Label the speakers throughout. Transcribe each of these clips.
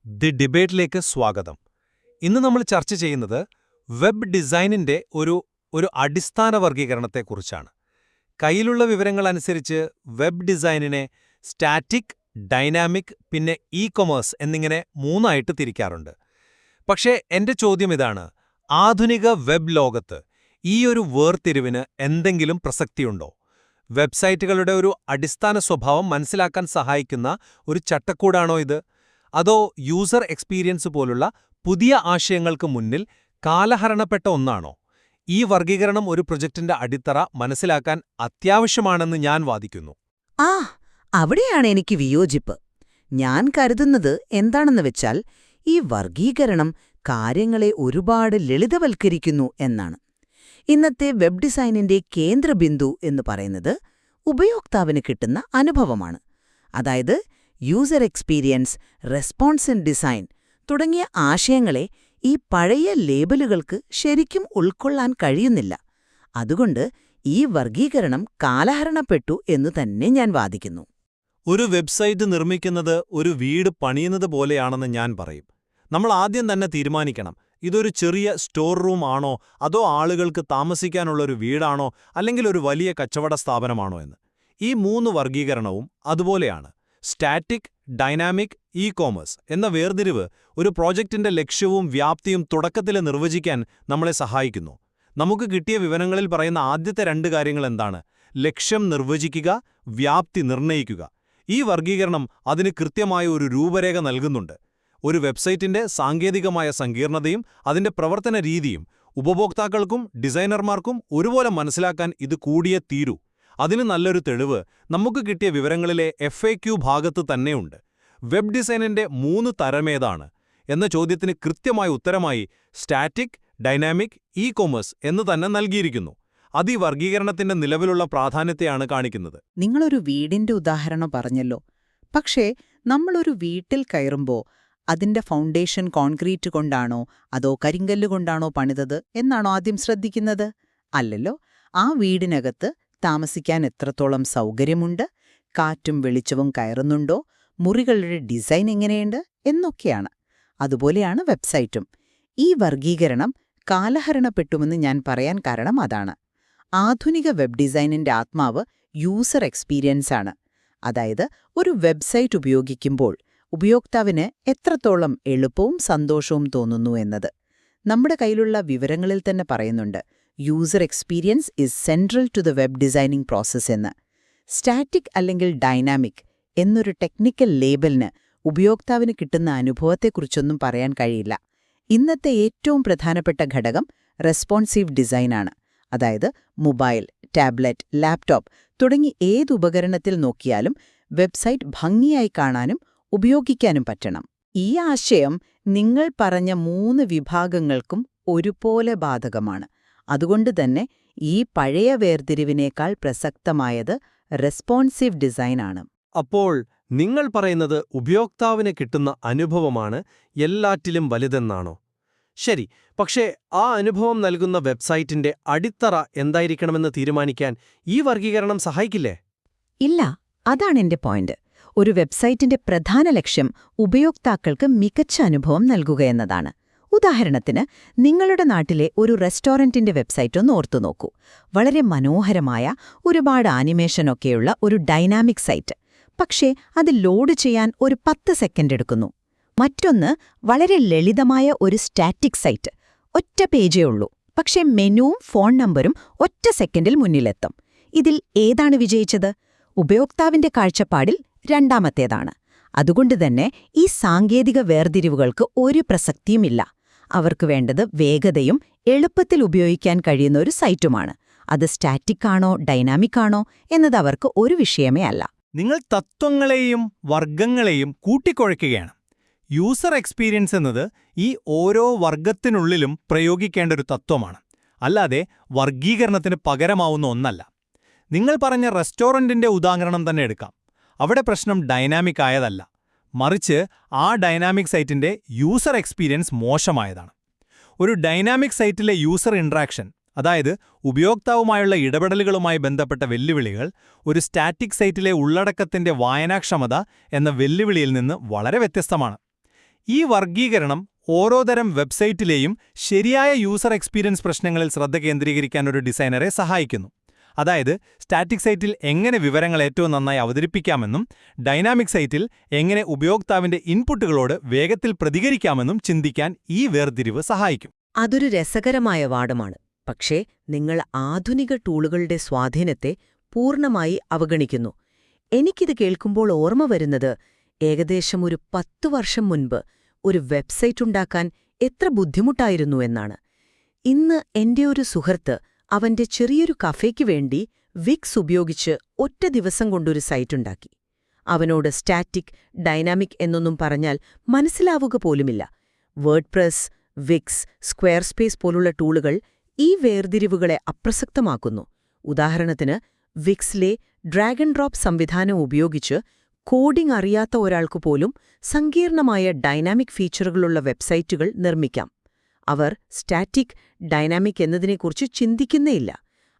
Speaker 1: The ഡിബേറ്റിലേക്ക് സ്വാഗതം. ഇന്ന് നമ്മൾ ചർച്ച ചെയ്യുന്നത് വെബ് ഡിസൈനിന്റെ ഒരു അടിസ്ഥാന വർഗീകരണത്തെക്കുറിച്ചാണ്. കയ്യിലുള്ള വിവരങ്ങളനുസരിച്ച് വെബ് ഡിസൈനിനെ സ്റ്റാറ്റിക്, ഡൈനാമിക്, പിന്നെ ഇ-കൊമേഴ്സ് എന്നിങ്ങനെ മൂന്നായിട്ട് തിരിക്കാറുണ്ട്. പക്ഷേ എന്റെ ചോദ്യം ഇതാണ്: ആധുനിക വെബ് ലോകത്ത് ഈയൊരു വേർതിരിവിന് എന്തെങ്കിലും പ്രസക്തിയുണ്ടോ? വെബ്സൈറ്റുകളുടെ ഒരു അടിസ്ഥാന സ്വഭാവം മനസ്സിലാക്കാൻ സഹായിക്കുന്ന ഒരു ചട്ടക്കൂടാണോ ഇത്? അതോ യൂസർ എക്സ്പീരിയൻസ് പോലുള്ള പുതിയ ആശയങ്ങൾക്ക് മുന്നിൽ കാലഹരണപ്പെട്ട ഒന്നാണോ? ഈ വർഗീകരണം ഒരു പ്രൊജക്ടിന്റെ അടിത്തറ മനസ്സിലാക്കാൻ അത്യാവശ്യമാണെന്ന് ഞാൻ വാദിക്കുന്നു.
Speaker 2: അവിടെയാണ് എനിക്ക് വിയോജിപ്പ്. ഞാൻ കരുതുന്നത് എന്താണെന്ന് വെച്ചാൽ, ഈ വർഗീകരണം കാര്യങ്ങളെ ഒരുപാട് ലളിതവൽക്കരിക്കുന്നു എന്നാണ്. ഇന്നത്തെ വെബ് ഡിസൈനിന്റെ കേന്ദ്രബിന്ദു എന്ന് പറയുന്നത് ഉപയോക്താവിന് കിട്ടുന്ന അനുഭവമാണ്. അതായത് യൂസർ എക്സ്പീരിയൻസ്, റെസ്പോൺസീവ് ഡിസൈൻ തുടങ്ങിയ ആശയങ്ങളെ ഈ പഴയ ലേബലുകൾക്ക് ശരിക്കും ഉൾക്കൊള്ളാൻ കഴിയുന്നില്ല. അതുകൊണ്ട് ഈ വർഗീകരണം കാലഹരണപ്പെട്ടു എന്നു തന്നെ ഞാൻ വാദിക്കുന്നു.
Speaker 1: ഒരു വെബ്സൈറ്റ് നിർമ്മിക്കുന്നത് ഒരു വീട് പണിയുന്നത് പോലെയാണെന്ന് ഞാൻ പറയും. നമ്മൾ ആദ്യം തന്നെ തീരുമാനിക്കണം, ഇതൊരു ചെറിയ സ്റ്റോർ റൂം ആണോ, അതോ ആളുകൾക്ക് താമസിക്കാനുള്ളൊരു വീടാണോ, അല്ലെങ്കിൽ ഒരു വലിയ കച്ചവട സ്ഥാപനമാണോ എന്ന്. ഈ മൂന്ന് വർഗീകരണവും അതുപോലെയാണ്. സ്റ്റാറ്റിക്, ഡൈനാമിക്, ഇ-കൊമേഴ്സ് എന്ന വേർതിരിവ് ഒരു പ്രോജക്റ്റിന്റെ ലക്ഷ്യവും വ്യാപ്തിയും തുടക്കത്തിൽ നിർവചിക്കാൻ നമ്മളെ സഹായിക്കുന്നു. നമുക്ക് കിട്ടിയ വിവരങ്ങളിൽ പറയുന്ന ആദ്യത്തെ രണ്ട് കാര്യങ്ങൾ എന്താണ്? ലക്ഷ്യം നിർവചിക്കുക, വ്യാപ്തി നിർണ്ണയിക്കുക. ഈ വർഗീകരണം അതിന് കൃത്യമായ ഒരു രൂപരേഖ നൽകുന്നുണ്ട്. ഒരു വെബ്സൈറ്റിന്റെ സാങ്കേതികമായ സങ്കീർണതയും അതിന്റെ പ്രവർത്തന രീതിയും ഉപഭോക്താക്കൾക്കും ഡിസൈനർമാർക്കും ഒരുപോലെ മനസ്സിലാക്കാൻ ഇത് കൂടിയേ തീരൂ. അതിന് നല്ലൊരു തെളിവ് നമുക്ക് കിട്ടിയ വിവരങ്ങളിലെ FAQ ഭാഗത്ത് തന്നെയുണ്ട്. വെബ് ഡിസൈനിന്റെ 3 തരമേതാണ് എന്ന ചോദ്യത്തിന് കൃത്യമായ ഉത്തരമായി സ്റ്റാറ്റിക്, ഡൈനാമിക്, ഇ-കൊമേഴ്സ് എന്ന് തന്നെ നൽകിയിരിക്കുന്നു. അത് ഈ വർഗീകരണത്തിന്റെ നിലവിലുള്ള പ്രാധാന്യത്തെയാണ് കാണിക്കുന്നത്.
Speaker 2: നിങ്ങളൊരു വീടിന്റെ ഉദാഹരണം പറഞ്ഞല്ലോ. പക്ഷേ നമ്മളൊരു വീട്ടിൽ കയറുമ്പോൾ അതിന്റെ ഫൗണ്ടേഷൻ കോൺക്രീറ്റ് കൊണ്ടാണോ അതോ കരിങ്കല്ല് കൊണ്ടാണോ പണിതത് എന്നാണോ ആദ്യം ശ്രദ്ധിക്കുന്നത്? അല്ലല്ലോ. ആ വീടിനകത്ത് താമസിക്കാൻ എത്രത്തോളം സൗകര്യമുണ്ട്, കാറ്റും വെളിച്ചവും കയറുന്നുണ്ടോ, മുറികളുടെ ഡിസൈൻ എങ്ങനെയുണ്ട് എന്നൊക്കെയാണ്. അതുപോലെയാണ് വെബ്സൈറ്റും. ഈ വർഗീകരണം കാലഹരണപ്പെട്ടുമെന്ന് ഞാൻ പറയാൻ കാരണം അതാണ്. ആധുനിക വെബ് ഡിസൈനിന്റെ ആത്മാവ് യൂസർ എക്സ്പീരിയൻസ് ആണ്. അതായത് ഒരു വെബ്സൈറ്റ് ഉപയോഗിക്കുമ്പോൾ ഉപയോക്താവിന് എത്രത്തോളം എളുപ്പവും സന്തോഷവും തോന്നുന്നു എന്നത്. നമ്മുടെ കയ്യിലുള്ള വിവരങ്ങളിൽ തന്നെ പറയുന്നുണ്ട്, user experience is central to the web designing process എന്ന്. സ്റ്റാറ്റിക് അല്ലെങ്കിൽ ഡൈനാമിക് എന്നൊരു ടെക്നിക്കൽ ലേബലിന് ഉപയോക്താവിന് കിട്ടുന്ന അനുഭവത്തെക്കുറിച്ചൊന്നും പറയാൻ കഴിയില്ല. ഇന്നത്തെ ഏറ്റവും പ്രധാനപ്പെട്ട ഘടകം റെസ്പോൺസീവ് ഡിസൈനാണ്. അതായത് മൊബൈൽ, ടാബ്ലറ്റ്, ലാപ്ടോപ്പ് തുടങ്ങി ഏത് ഉപകരണത്തിൽ നോക്കിയാലും വെബ്സൈറ്റ് ഭംഗിയായി കാണാനും ഉപയോഗിക്കാനും പറ്റണം. ഈ ആശയം നിങ്ങൾ പറഞ്ഞ 3 വിഭാഗങ്ങൾക്കും ഒരുപോലെ ബാധകമാണ്. അതുകൊണ്ട് തന്നെ ഈ പഴയ വേർതിരിവിനേക്കാൾ പ്രസക്തമായത് റെസ്പോൺസീവ് ഡിസൈനാണ്.
Speaker 1: അപ്പോൾ നിങ്ങൾ പറയുന്നത് ഉപയോക്താവിന് കിട്ടുന്ന അനുഭവമാണ് എല്ലാറ്റിലും വലുതെന്നാണോ? ശരി, പക്ഷേ ആ അനുഭവം നൽകുന്ന വെബ്സൈറ്റിന്റെ അടിത്തറ എന്തായിരിക്കണമെന്ന് തീരുമാനിക്കാൻ ഈ വർഗീകരണം സഹായിക്കില്ലേ?
Speaker 2: ഇല്ല, അതാണ് എന്റെ പോയിന്റ്. ഒരു വെബ്സൈറ്റിന്റെ പ്രധാന ലക്ഷ്യം ഉപയോക്താക്കൾക്ക് മികച്ച അനുഭവം നൽകുക എന്നതാണ്. ഉദാഹരണത്തിന്, നിങ്ങളുടെ നാട്ടിലെ ഒരു റെസ്റ്റോറന്റിന്റെ വെബ്സൈറ്റ് ഒന്ന് ഓർത്തുനോക്കൂ. വളരെ മനോഹരമായ, ഒരുപാട് ആനിമേഷനൊക്കെയുള്ള ഒരു ഡൈനാമിക് സൈറ്റ്. പക്ഷേ അത് ലോഡ് ചെയ്യാൻ ഒരു 10 സെക്കൻഡ് എടുക്കുന്നു. മറ്റൊന്ന് വളരെ ലളിതമായ ഒരു സ്റ്റാറ്റിക് സൈറ്റ്. ഒറ്റ പേജേ ഉള്ളൂ, പക്ഷേ മെനുവും ഫോൺ നമ്പരും ഒറ്റ സെക്കൻഡിൽ മുന്നിലെത്തും. ഇതിൽ ഏതാണ് വിജയിച്ചത്? ഉപയോക്താവിന്റെ കാഴ്ചപ്പാടിൽ രണ്ടാമത്തേതാണ്. അതുകൊണ്ടുതന്നെ ഈ സാങ്കേതിക വേർതിരിവുകൾക്ക് ഒരു പ്രസക്തിയുമില്ല. അവർക്ക് വേണ്ടത് വേഗതയും എളുപ്പത്തിൽ ഉപയോഗിക്കാൻ കഴിയുന്ന ഒരു സൈറ്റുമാണ്. അത് സ്റ്റാറ്റിക് ആണോ ഡൈനാമിക് ആണോ എന്നത് അവർക്ക് ഒരു വിഷയമേ അല്ല.
Speaker 1: നിങ്ങൾ തത്വങ്ങളെയും വർഗങ്ങളെയും കൂട്ടിക്കുഴയ്ക്കുകയാണ്. യൂസർ എക്സ്പീരിയൻസ് എന്നത് ഈ ഓരോ വർഗത്തിനുള്ളിലും പ്രയോഗിക്കേണ്ട ഒരു തത്വമാണ്, അല്ലാതെ വർഗീകരണത്തിന് പകരമാവുന്ന ഒന്നല്ല. നിങ്ങൾ പറഞ്ഞ റെസ്റ്റോറന്റിന്റെ ഉദാഹരണം തന്നെ എടുക്കാം. അവിടെ പ്രശ്നം ഡൈനാമിക് ആയതല്ല, മറിച്ച് ആ ഡൈനാമിക് സൈറ്റിന്റെ യൂസർ എക്സ്പീരിയൻസ് മോശമായതാണ്. ഒരു ഡൈനാമിക് സൈറ്റിലെ യൂസർ ഇൻട്രാക്ഷൻ, അതായത് ഉപയോക്താവുമായുള്ള ഇടപെടലുകളുമായി ബന്ധപ്പെട്ട വെല്ലുവിളികൾ, ഒരു സ്റ്റാറ്റിക് സൈറ്റിലെ ഉള്ളടക്കത്തിന്റെ വായനാക്ഷമത എന്ന വെല്ലുവിളിയിൽ നിന്ന് വളരെ വ്യത്യസ്തമാണ്. ഈ വർഗീകരണം ഓരോ തരം വെബ്സൈറ്റിലെയും ശരിയായ യൂസർ എക്സ്പീരിയൻസ് പ്രശ്നങ്ങളിൽ ശ്രദ്ധ കേന്ദ്രീകരിക്കാൻ ഒരു ഡിസൈനറെ സഹായിക്കുന്നു. അതായത് സ്റ്റാറ്റിക് സൈറ്റിൽ എങ്ങനെ വിവരങ്ങൾ ഏറ്റവും നന്നായി അവതരിപ്പിക്കാമെന്നും ഡൈനാമിക് സൈറ്റിൽ എങ്ങനെ ഉപയോക്താവിന്റെ ഇൻപുട്ടുകളോട് വേഗത്തിൽ പ്രതികരിക്കാമെന്നും ചിന്തിക്കാൻ ഈ വേർതിരിവ് സഹായിക്കും.
Speaker 3: അതൊരു രസകരമായ വാദമാണ്. പക്ഷേ നിങ്ങൾ ആധുനിക ടൂളുകളുടെ സ്വാധീനത്തെ പൂർണ്ണമായി അവഗണിക്കുന്നു. എനിക്കിത് കേൾക്കുമ്പോൾ ഓർമ്മ വരുന്നത് ഏകദേശം ഒരു 10 വർഷം മുൻപ് ഒരു വെബ്സൈറ്റ് ഉണ്ടാക്കാൻ എത്ര ബുദ്ധിമുട്ടായിരുന്നു എന്നാണ്. ഇന്ന് എന്റെ ഒരു സുഹൃത്ത് അവന്റെ ചെറിയൊരു കഫേക്ക് വേണ്ടി വിക്സ് ഉപയോഗിച്ച് ഒറ്റ ദിവസം കൊണ്ടൊരു സൈറ്റുണ്ടാക്കി. അവനോട് സ്റ്റാറ്റിക്, ഡൈനാമിക് എന്നൊന്നും പറഞ്ഞാൽ മനസ്സിലാവുക പോലുമില്ല. വേർഡ്പ്രസ്, വിക്സ്, സ്ക്വയർസ്പേസ് പോലുള്ള ടൂളുകൾ ഈ വേർതിരിവുകളെ അപ്രസക്തമാക്കുന്നു. ഉദാഹരണത്തിന്, വിക്സിലെ ഡ്രാഗ് ആൻഡ് ഡ്രോപ്പ് സംവിധാനം ഉപയോഗിച്ച് കോഡിംഗ് അറിയാത്ത ഒരാൾക്ക് പോലും സങ്കീർണമായ ഡൈനാമിക് ഫീച്ചറുകളുള്ള വെബ്സൈറ്റുകൾ നിർമ്മിക്കാം. അവർ സ്റ്റാറ്റിക്, ഡൈനാമിക് എന്നതിനെക്കുറിച്ച് ചിന്തിക്കുന്നേയില്ല.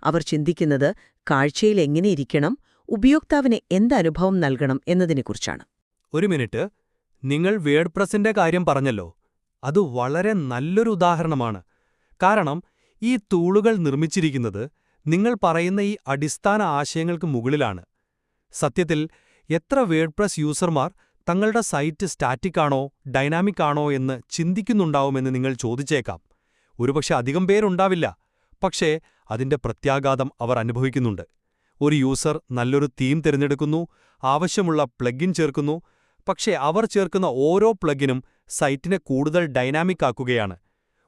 Speaker 3: അവർ ചിന്തിക്കുന്നത് കാഴ്ചയിൽ എങ്ങനെയിരിക്കണം, ഉപയോക്താവിന് എന്തനുഭവം നൽകണം എന്നതിനെക്കുറിച്ചാണ്.
Speaker 1: ഒരു മിനിറ്റ്, നിങ്ങൾ വേർഡ്പ്രസിന്റെ കാര്യം പറഞ്ഞല്ലോ. അത് വളരെ നല്ലൊരു ഉദാഹരണമാണ്. കാരണം ഈ ടൂളുകൾ നിർമ്മിച്ചിരിക്കുന്നത് നിങ്ങൾ പറയുന്ന ഈ അടിസ്ഥാന ആശയങ്ങൾക്ക് മുകളിലാണ്. സത്യത്തിൽ എത്ര വേർഡ്പ്രസ് യൂസർമാർ തങ്ങളുടെ സൈറ്റ് സ്റ്റാറ്റിക് ആണോ ഡൈനാമിക് ആണോ എന്ന് ചിന്തിക്കുന്നുണ്ടാവുമെന്ന് നിങ്ങൾ ചോദിച്ചേക്കാം. ഒരുപക്ഷെ അധികം പേരുണ്ടാവില്ല, പക്ഷേ അതിന്റെ പ്രത്യാഘാതം അവർ അനുഭവിക്കുന്നുണ്ട്. ഒരു യൂസർ നല്ലൊരു തീം തിരഞ്ഞെടുക്കുന്നു, ആവശ്യമുള്ള പ്ലഗിൻ ചേർക്കുന്നു, പക്ഷേ അവർ ചേർക്കുന്ന ഓരോ പ്ലഗിനും സൈറ്റിനെ കൂടുതൽ ഡൈനാമിക് ആക്കുകയാണ്.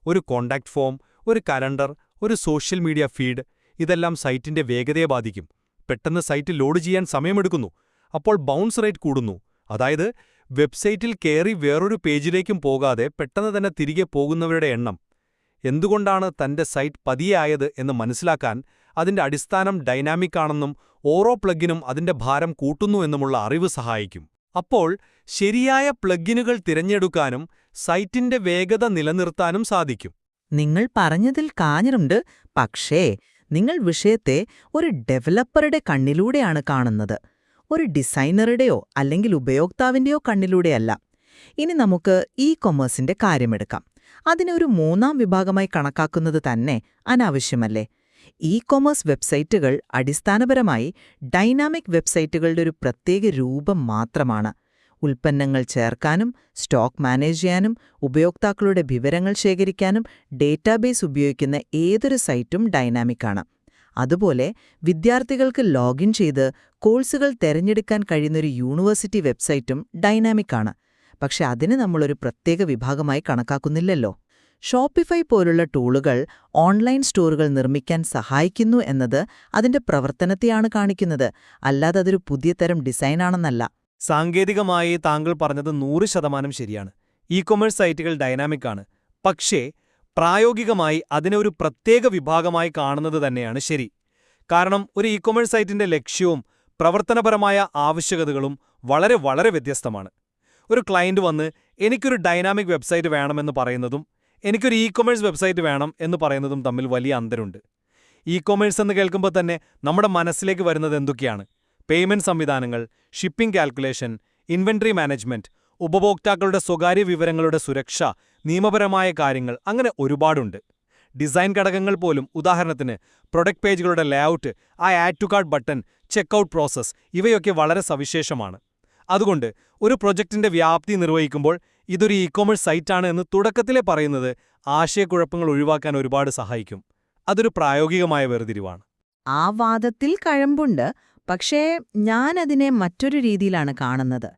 Speaker 1: ഒരു കോണ്ടാക്ട് ഫോം, ഒരു കലണ്ടർ, ഒരു സോഷ്യൽ മീഡിയ ഫീഡ്, ഇതെല്ലാം സൈറ്റിന്റെ വേഗതയെ ബാധിക്കും. പെട്ടെന്ന് സൈറ്റ് ലോഡ് ചെയ്യാൻ സമയമെടുക്കുന്നു. അപ്പോൾ ബൗൺസ് റേറ്റ് കൂടുന്നു. അതായത് വെബ്സൈറ്റിൽ കയറി വേറൊരു പേജിലേക്കും പോകാതെ പെട്ടെന്ന് തന്നെ തിരികെ പോകുന്നവരുടെ എണ്ണം. എന്തുകൊണ്ടാണ് തന്റെ സൈറ്റ് പതിയെ ആയത് എന്ന് മനസ്സിലാക്കാൻ അതിന്റെ അടിസ്ഥാനം ഡൈനാമിക് ആണെന്നും ഓരോ പ്ലഗിനും അതിന്റെ ഭാരം കൂട്ടുന്നു എന്നുമുള്ള അറിവ് സഹായിക്കും. അപ്പോൾ ശരിയായ പ്ലഗിനുകൾ തിരഞ്ഞെടുക്കാനും സൈറ്റിന്റെ വേഗത നിലനിർത്താനും സാധിക്കും.
Speaker 2: നിങ്ങൾ പറഞ്ഞതിൽ കാഞ്ഞിരുണ്ട്. പക്ഷേ നിങ്ങൾ വിഷയത്തെ ഒരു ഡെവലപ്പറുടെ കണ്ണിലൂടെയാണ് കാണുന്നത്, ഒരു ഡിസൈനറുടെയോ അല്ലെങ്കിൽ ഉപയോക്താവിന്റെയോ കണ്ണിലൂടെയല്ല. ഇനി നമുക്ക് കൊമേഴ്സിന്റെ കാര്യമെടുക്കാം. അതിനെ ഒരു മൂന്നാം വിഭാഗമായി കണക്കാക്കുന്നത് തന്നെ അനാവശ്യമല്ലേ? കൊമേഴ്സ് വെബ്സൈറ്റുകൾ അടിസ്ഥാനപരമായി ഡൈനാമിക് വെബ്സൈറ്റുകളുടെ ഒരു പ്രത്യേക രൂപം മാത്രമാണ്. ഉൽപ്പന്നങ്ങൾ ചേർക്കാനും സ്റ്റോക്ക് മാനേജ് ചെയ്യാനും ഉപയോക്താക്കളുടെ വിവരങ്ങൾ ശേഖരിക്കാനും ഡേറ്റാബേസ് ഉപയോഗിക്കുന്ന ഏതൊരു സൈറ്റും ഡൈനാമിക്കാണ്. അതുപോലെ വിദ്യാർത്ഥികൾക്ക് ലോഗിൻ ചെയ്ത് കോഴ്സുകൾ തിരഞ്ഞെടുക്കാൻ കഴിയുന്നൊരു യൂണിവേഴ്സിറ്റി വെബ്സൈറ്റും ഡൈനാമിക്കാണ്. പക്ഷെ അതിന് നമ്മളൊരു പ്രത്യേക വിഭാഗമായി കണക്കാക്കുന്നില്ലല്ലോ. ഷോപ്പിഫൈ പോലുള്ള ടൂളുകൾ ഓൺലൈൻ സ്റ്റോറുകൾ നിർമ്മിക്കാൻ സഹായിക്കുന്നു എന്നത് അതിന്റെ പ്രവർത്തനത്തെയാണ് കാണിക്കുന്നത്, അല്ലാതെ അതൊരു പുതിയ തരം ഡിസൈനാണെന്നല്ല.
Speaker 1: സാങ്കേതികമായി താങ്കൾ പറഞ്ഞത് 100% ശരിയാണ്. കൊമേഴ്സ് സൈറ്റുകൾ ഡൈനാമിക് ആണ്. പക്ഷേ പ്രായോഗികമായി അതിനെ ഒരു പ്രത്യേക വിഭാഗമായി കാണുന്നത് തന്നെയാണ് ശരി. കാരണം ഒരു കൊമേഴ്സ് സൈറ്റിന്റെ ലക്ഷ്യവും പ്രവർത്തനപരമായ ആവശ്യകതകളും വളരെ വളരെ വ്യത്യസ്തമാണ്. ഒരു ക്ലയന്റ് വന്ന് എനിക്കൊരു ഡൈനാമിക് വെബ്സൈറ്റ് വേണമെന്ന് പറയുന്നതും എനിക്കൊരു കൊമേഴ്സ് വെബ്സൈറ്റ് വേണം എന്ന് പറയുന്നതും തമ്മിൽ വലിയ അന്തരമുണ്ട്. കൊമേഴ്സ് എന്ന് കേൾക്കുമ്പോൾ തന്നെ നമ്മുടെ മനസ്സിലേക്ക് വരുന്നത് എന്തൊക്കെയാണ്? പേയ്മെന്റ് സംവിധാനങ്ങൾ, ഷിപ്പിംഗ് കാൽക്കുലേഷൻ, ഇൻവെന്ററി മാനേജ്മെന്റ്, ഉപഭോക്താക്കളുടെ സ്വകാര്യ വിവരങ്ങളുടെ സുരക്ഷ, നിയമപരമായ കാര്യങ്ങൾ, അങ്ങനെ ഒരുപാടുണ്ട്. ഡിസൈൻ ഘടകങ്ങൾ പോലും, ഉദാഹരണത്തിന് പ്രൊഡക്റ്റ് പേജുകളുടെ layout, add to cart button, checkout process, ഇവയൊക്കെ വളരെ സവിശേഷമാണ്. അതുകൊണ്ട് ഒരു പ്രൊജക്ടിന്റെ വ്യാപ്തി നിർവഹിക്കുമ്പോൾ ഇതൊരു കൊമേഴ്സ് സൈറ്റാണ് എന്ന് തുടക്കത്തിലേ പറയുന്നത് ആശയക്കുഴപ്പങ്ങൾ ഒഴിവാക്കാൻ ഒരുപാട് സഹായിക്കും. അതൊരു പ്രായോഗികമായ വേർതിരിവാണ്.
Speaker 2: ആ വാദത്തിൽ കഴമ്പുണ്ട്. പക്ഷേ ഞാനതിനെ മറ്റൊരു രീതിയിലാണ് കാണുന്നത്.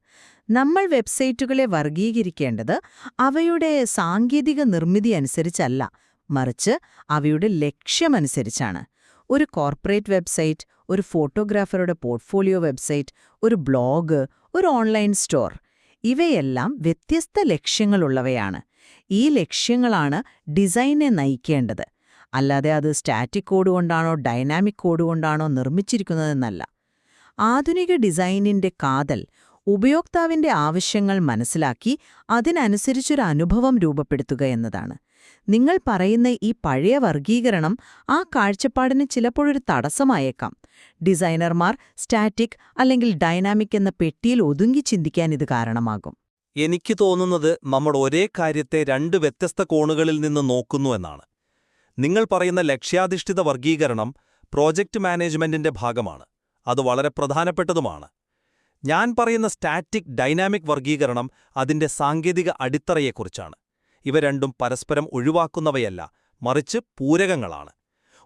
Speaker 2: നമ്മൾ വെബ്സൈറ്റുകളെ വർഗീകരിക്കേണ്ടത് അവയുടെ സാങ്കേതിക നിർമ്മിതി അനുസരിച്ചല്ല, മറിച്ച് അവയുടെ ലക്ഷ്യമനുസരിച്ചാണ്. ഒരു കോർപ്പറേറ്റ് വെബ്സൈറ്റ്, ഒരു ഫോട്ടോഗ്രാഫറുടെ പോർട്ട്ഫോളിയോ വെബ്സൈറ്റ്, ഒരു ബ്ലോഗ്, ഒരു ഓൺലൈൻ സ്റ്റോർ, ഇവയെല്ലാം വ്യത്യസ്ത ലക്ഷ്യങ്ങളുള്ളവയാണ്. ഈ ലക്ഷ്യങ്ങളാണ് ഡിസൈനെ നയിക്കേണ്ടത്, അല്ലാതെ അത് സ്റ്റാറ്റിക് കോഡ് കൊണ്ടാണോ ഡൈനാമിക് കോഡ് കൊണ്ടാണോ നിർമ്മിച്ചിരിക്കുന്നതെന്നല്ല. ആധുനിക ഡിസൈനിന്റെ കാതൽ ഉപയോക്താവിന്റെ ആവശ്യങ്ങൾ മനസ്സിലാക്കി അതിനനുസരിച്ചൊരു അനുഭവം രൂപപ്പെടുത്തുക എന്നതാണ്. നിങ്ങൾ പറയുന്ന ഈ പഴയ വർഗീകരണം ആ കാഴ്ചപ്പാടിന് ചിലപ്പോഴൊരു തടസ്സമായേക്കാം. ഡിസൈനർമാർ സ്റ്റാറ്റിക് അല്ലെങ്കിൽ ഡൈനാമിക് എന്ന പെട്ടിയിൽ ഒതുങ്ങി ചിന്തിക്കാൻ ഇത് കാരണമാകും.
Speaker 1: എനിക്ക് തോന്നുന്നത് നമ്മൾ ഒരേ കാര്യത്തെ രണ്ട് വ്യത്യസ്ത കോണുകളിൽ നിന്ന് നോക്കുന്നു എന്നാണ്. നിങ്ങൾ പറയുന്ന ലക്ഷ്യാധിഷ്ഠിത വർഗീകരണം പ്രോജക്റ്റ് മാനേജ്മെന്റിന്റെ ഭാഗമാണ്. അത് വളരെ പ്രധാനപ്പെട്ടതുമാണ്. ഞാൻ പറയുന്ന സ്റ്റാറ്റിക് ഡൈനാമിക് വർഗീകരണം അതിന്റെ സാങ്കേതിക അടിത്തറയെക്കുറിച്ചാണ്. ഇവ രണ്ടും പരസ്പരം ഒഴിവാക്കുന്നവയല്ല, മറിച്ച് പൂരകങ്ങളാണ്.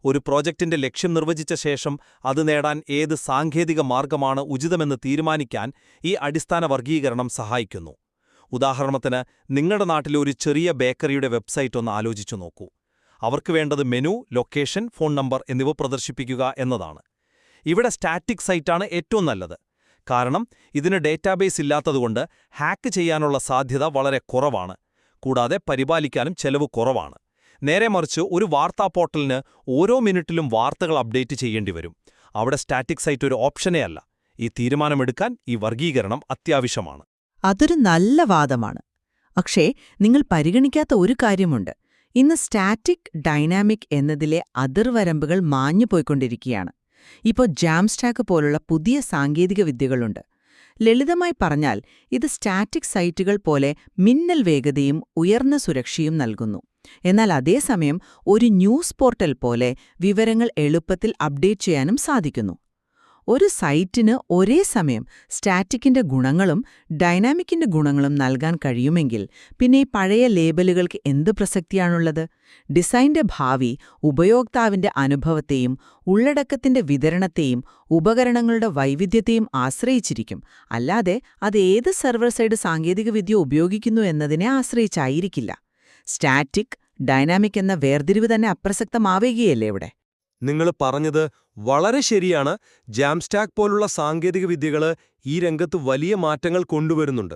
Speaker 1: ഒരു പ്രോജക്റ്റിന്റെ ലക്ഷ്യം നിർവചിച്ച ശേഷം അത് നേടാൻ ഏത് സാങ്കേതിക മാർഗമാണ് ഉചിതമെന്ന് തീരുമാനിക്കാൻ ഈ അടിസ്ഥാന വർഗീകരണം സഹായിക്കുന്നു. ഉദാഹരണത്തിന്, നിങ്ങളുടെ നാട്ടിലെ ഒരു ചെറിയ ബേക്കറിയുടെ വെബ്സൈറ്റ് ഒന്ന് ആലോചിച്ചു നോക്കൂ. അവർക്ക് വേണ്ടത് മെനു, ലൊക്കേഷൻ, ഫോൺ നമ്പർ എന്നിവ പ്രദർശിപ്പിക്കുക എന്നതാണ്. ഇവിടെ സ്റ്റാറ്റിക് സൈറ്റാണ് ഏറ്റവും നല്ലത്. കാരണം ഇതിന് ഡേറ്റാബേസ് ഇല്ലാത്തതുകൊണ്ട് ഹാക്ക് ചെയ്യാനുള്ള സാധ്യത വളരെ കുറവാണ്. കൂടാതെ പരിപാലിക്കാനും ചെലവ് കുറവാണ്. നേരെ മറിച്ച് ഒരു വാർത്താ പോർട്ടലിന് ഓരോ മിനിറ്റിലും വാർത്തകൾ അപ്ഡേറ്റ് ചെയ്യേണ്ടി വരും. അവിടെ സ്റ്റാറ്റിക് സൈറ്റ് ഒരു ഓപ്ഷനേ അല്ല. ഈ തീരുമാനമെടുക്കാൻ ഈ വർഗീകരണം അത്യാവശ്യമാണ്.
Speaker 2: അതൊരു നല്ല വാദമാണ്. പക്ഷേ നിങ്ങൾ പരിഗണിക്കാത്ത ഒരു കാര്യമുണ്ട്. ഇന്ന് സ്റ്റാറ്റിക് ഡൈനാമിക് എന്നതിലെ അതിർവരമ്പുകൾ മാഞ്ഞുപോയിക്കൊണ്ടിരിക്കുകയാണ്. ഇപ്പോൾ ജാംസ്റ്റാക്ക് പോലുള്ള പുതിയ സാങ്കേതിക വിദ്യകളുണ്ട്. ലളിതമായി പറഞ്ഞാൽ ഇത് സ്റ്റാറ്റിക് സൈറ്റുകൾ പോലെ മിന്നൽ വേഗതയും ഉയർന്ന സുരക്ഷയും നൽകുന്നു. എന്നാൽ അതേസമയം ഒരു ന്യൂസ് പോർട്ടൽ പോലെ വിവരങ്ങൾ എളുപ്പത്തിൽ അപ്ഡേറ്റ് ചെയ്യാനും സാധിക്കുന്നു. ഒരു സൈറ്റിന് ഒരേ സമയം സ്റ്റാറ്റിക്കിന്റെ ഗുണങ്ങളും ഡൈനാമിക്കിന്റെ ഗുണങ്ങളും നൽകാൻ കഴിയുമെങ്കിൽ പിന്നെ ഈ പഴയ ലേബലുകൾക്ക് എന്ത് പ്രസക്തിയാണുള്ളത്? ഡിസൈന്റെ ഭാവി ഉപയോക്താവിന്റെ അനുഭവത്തെയും ഉള്ളടക്കത്തിന്റെ വിതരണത്തെയും ഉപകരണങ്ങളുടെ വൈവിധ്യത്തെയും ആശ്രയിച്ചിരിക്കും. അല്ലാതെ അത് ഏത് സെർവർ സൈഡ് സാങ്കേതികവിദ്യ ഉപയോഗിക്കുന്നു എന്നതിനെ ആശ്രയിച്ചായിരിക്കില്ല. സ്റ്റാറ്റിക്, ഡൈനാമിക് എന്ന വേർതിരിവ് തന്നെ അപ്രസക്തമാവുകയല്ലേ ഇവിടെ?
Speaker 1: നിങ്ങൾ പറഞ്ഞത് വളരെ ശരിയാണ്. ജാംസ്റ്റാക്ക് പോലുള്ള സാങ്കേതികവിദ്യകൾ ഈ രംഗത്ത് വലിയ മാറ്റങ്ങൾ കൊണ്ടുവരുന്നുണ്ട്.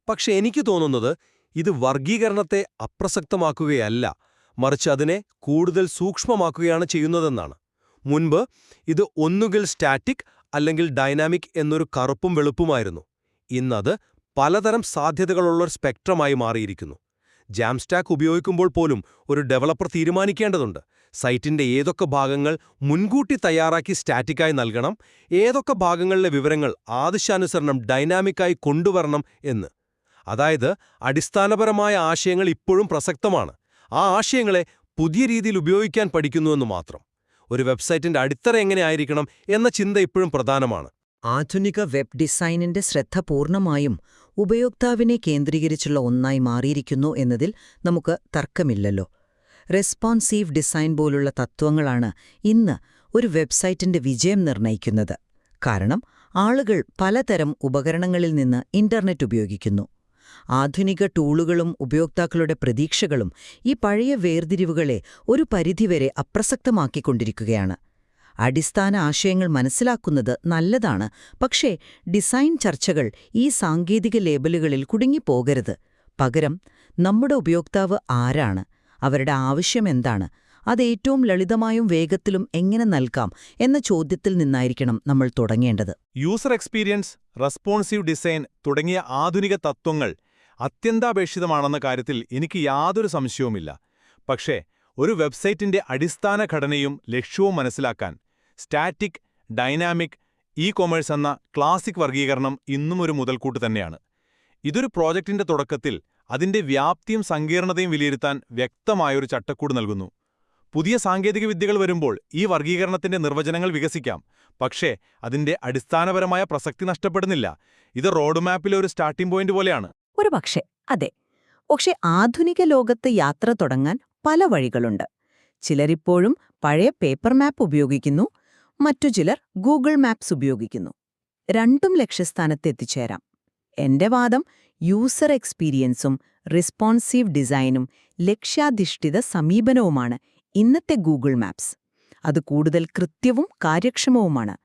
Speaker 1: പക്ഷെ എനിക്ക് തോന്നുന്നത് ഇത് വർഗീകരണത്തെ അപ്രസക്തമാക്കുകയല്ല, മറിച്ച് അതിനെ കൂടുതൽ സൂക്ഷ്മമാക്കുകയാണ് ചെയ്യുന്നതെന്നാണ്. മുൻപ് ഇത് ഒന്നുകിൽ സ്റ്റാറ്റിക് അല്ലെങ്കിൽ ഡൈനാമിക് എന്നൊരു കറുപ്പും വെളുപ്പുമായിരുന്നു. ഇന്നത് പലതരം സാധ്യതകളുള്ളൊരു സ്പെക്ട്രമായി മാറിയിരിക്കുന്നു. ജാംസ്റ്റാക്ക് ഉപയോഗിക്കുമ്പോൾ പോലും ഒരു ഡെവലപ്പർ തീരുമാനിക്കേണ്ടതുണ്ട് സൈറ്റിന്റെ ഏതൊക്കെ ഭാഗങ്ങൾ മുൻകൂട്ടി തയ്യാറാക്കി സ്റ്റാറ്റിക്കായി നൽകണം, ഏതൊക്കെ ഭാഗങ്ങളിലെ വിവരങ്ങൾ ആവശ്യാനുസരണം ഡൈനാമിക്കായി കൊണ്ടുവരണം എന്ന്. അതായത് അടിസ്ഥാനപരമായ ആശയങ്ങൾ ഇപ്പോഴും പ്രസക്തമാണ്. ആ ആശയങ്ങളെ പുതിയ രീതിയിൽ ഉപയോഗിക്കാൻ പഠിക്കുന്നുവെന്ന് മാത്രം. ഒരു വെബ്സൈറ്റിന്റെ അടിത്തറ എങ്ങനെയായിരിക്കണം എന്ന ചിന്ത ഇപ്പോഴും പ്രധാനമാണ്.
Speaker 3: ആധുനിക വെബ് ഡിസൈനിന്റെ ശ്രദ്ധ പൂർണ്ണമായും ഉപയോക്താവിനെ കേന്ദ്രീകരിച്ചുള്ള ഒന്നായി മാറിയിരിക്കുന്നു എന്നതിൽ നമുക്ക് തർക്കമില്ലല്ലോ. റെസ്പോൺസീവ് ഡിസൈൻ പോലുള്ള തത്വങ്ങളാണ് ഇന്ന് ഒരു വെബ്സൈറ്റിന്റെ വിജയം നിർണ്ണയിക്കുന്നത്. കാരണം ആളുകൾ പലതരം ഉപകരണങ്ങളിൽ നിന്ന് ഇന്റർനെറ്റ് ഉപയോഗിക്കുന്നു. ആധുനിക ടൂളുകളും ഉപയോക്താക്കളുടെ പ്രതീക്ഷകളും ഈ പഴയ വേർതിരിവുകളെ ഒരു പരിധിവരെ അപ്രസക്തമാക്കിക്കൊണ്ടിരിക്കുകയാണ്. അടിസ്ഥാന ആശയങ്ങൾ മനസ്സിലാക്കുന്നത് നല്ലതാണ്, പക്ഷേ ഡിസൈൻ ചർച്ചകൾ ഈ സാങ്കേതിക ലേബലുകളിൽ കുടുങ്ങിപ്പോകരുത്. പകരം നമ്മുടെ ഉപയോക്താവ് ആരാണ്, അവരുടെ ആവശ്യം എന്താണ്, അത് ഏറ്റവും ലളിതമായും വേഗത്തിലും എങ്ങനെ നൽകാം എന്ന ചോദ്യത്തിൽ നിന്നായിരിക്കണം നമ്മൾ തുടങ്ങേണ്ടത്.
Speaker 4: യൂസർ എക്സ്പീരിയൻസ്, റെസ്പോൺസീവ് ഡിസൈൻ തുടങ്ങിയ ആധുനിക തത്വങ്ങൾ അത്യന്താപേക്ഷിതമാണെന്ന കാര്യത്തിൽ എനിക്ക് യാതൊരു സംശയവുമില്ല. പക്ഷേ ഒരു വെബ്സൈറ്റിന്റെ അടിസ്ഥാന ഘടനയും ലക്ഷ്യവും മനസ്സിലാക്കാൻ സ്റ്റാറ്റിക്, ഡൈനാമിക്, ഇ-കൊമേഴ്സ് എന്ന ക്ലാസിക് വർഗീകരണം ഇന്നും ഒരു മുതൽക്കൂട്ട് തന്നെയാണ്. ഇതൊരു പ്രോജക്റ്റിന്റെ തുടക്കത്തിൽ അതിന്റെ വ്യാപ്തിയും സങ്കീർണതയും വിലയിരുത്താൻ വ്യക്തമായൊരു ചട്ടക്കൂട് നൽകുന്നു. പുതിയ സാങ്കേതികവിദ്യകൾ വരുമ്പോൾ ഈ വർഗീകരണത്തിന്റെ നിർവചനങ്ങൾ വികസിക്കാം, പക്ഷേ അതിന്റെ അടിസ്ഥാനപരമായ പ്രസക്തി നഷ്ടപ്പെടുന്നില്ല. ഇത് റോഡ് മാപ്പിലെ ഒരു സ്റ്റാർട്ടിംഗ് പോയിന്റ് പോലെയാണ്.
Speaker 2: ഒരു പക്ഷേ അതെ. പക്ഷേ ആധുനിക ലോകത്ത് യാത്ര തുടങ്ങാൻ പല വഴികളുണ്ട്. ചിലരിപ്പോഴും പഴയ പേപ്പർ മാപ്പ് ഉപയോഗിക്കുന്നു, മറ്റു ചിലർ ഗൂഗിൾ മാപ്സ് ഉപയോഗിക്കുന്നു. രണ്ടും ലക്ഷ്യസ്ഥാനത്ത് എത്തിച്ചേരാം. എന്റെ വാദം യൂസർ എക്സ്പീരിയൻസും റെസ്പോൺസീവ് ഡിസൈനും ലക്ഷ്യാധിഷ്ഠിത സമീപനവുമാണ് ഇന്നത്തെ ഗൂഗിൾ മാപ്സ്. അത് കൂടുതൽ കൃത്യവും കാര്യക്ഷമവുമാണ്.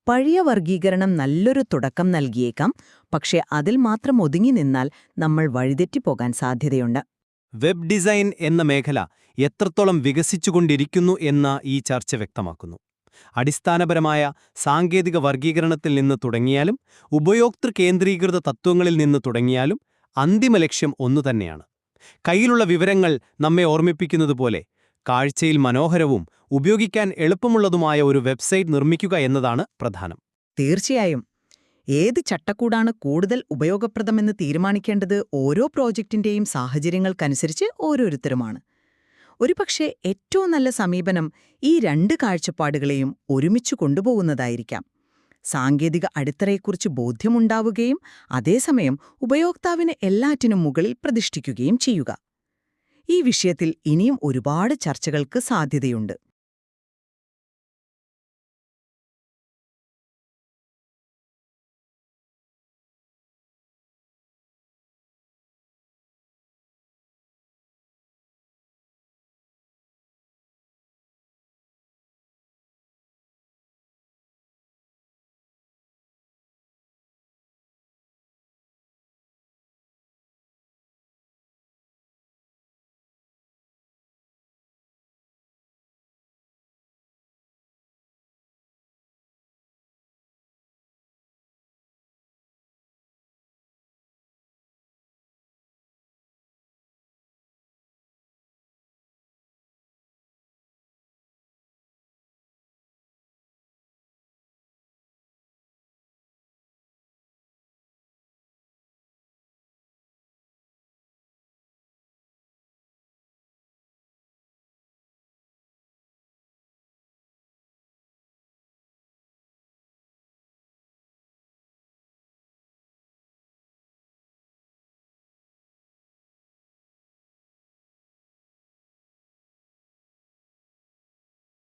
Speaker 2: പഴയ വർഗീകരണം നല്ലൊരു തുടക്കം നൽകിയേക്കാം, പക്ഷേ അതിൽ മാത്രം ഒതുങ്ങി നിന്നാൽ നമ്മൾ വഴിതെറ്റിപ്പോകാൻ സാധ്യതയുണ്ട്.
Speaker 1: വെബ് ഡിസൈൻ എന്ന മേഖല എത്രത്തോളം വികസിച്ചുകൊണ്ടിരിക്കുന്നു എന്ന ഈ ചർച്ച വ്യക്തമാക്കുന്നു. അടിസ്ഥാനപരമായ സാങ്കേതിക വർഗീകരണത്തിൽ നിന്ന് തുടങ്ങിയാലും ഉപയോക്തൃ കേന്ദ്രീകൃത തത്വങ്ങളിൽ നിന്ന് തുടങ്ങിയാലും അന്തിമ ലക്ഷ്യം ഒന്നുതന്നെയാണ്. കയ്യിലുള്ള വിവരങ്ങൾ നമ്മെ ഓർമ്മിപ്പിക്കുന്നതുപോലെ കാഴ്ചയിൽ മനോഹരവും ഉപയോഗിക്കാൻ എളുപ്പമുള്ളതുമായ ഒരു വെബ്സൈറ്റ് നിർമ്മിക്കുക എന്നതാണ് പ്രധാനം.
Speaker 2: തീർച്ചയായും ഏത് ചട്ടക്കൂടാണ് കൂടുതൽ ഉപയോഗപ്രദമെന്ന് തീരുമാനിക്കേണ്ടത് ഓരോ പ്രോജക്റ്റിന്റെയും സാഹചര്യങ്ങൾക്കനുസരിച്ച് ഓരോരുത്തരുമാണ്. ഒരുപക്ഷെ ഏറ്റവും നല്ല സമീപനം ഈ രണ്ട് കാഴ്ചപ്പാടുകളെയും ഒരുമിച്ചു കൊണ്ടുപോകുന്നതായിരിക്കാം. സാങ്കേതിക അടിത്തറയെക്കുറിച്ച് ബോധ്യമുണ്ടാവുകയും അതേസമയം ഉപയോക്താവിന് എല്ലാറ്റിനും മുകളിൽ പ്രതിഷ്ഠിക്കുകയും ചെയ്യുക. ഈ വിഷയത്തിൽ ഇനിയും ഒരുപാട് ചർച്ചകൾക്ക് സാധ്യതയുണ്ട്.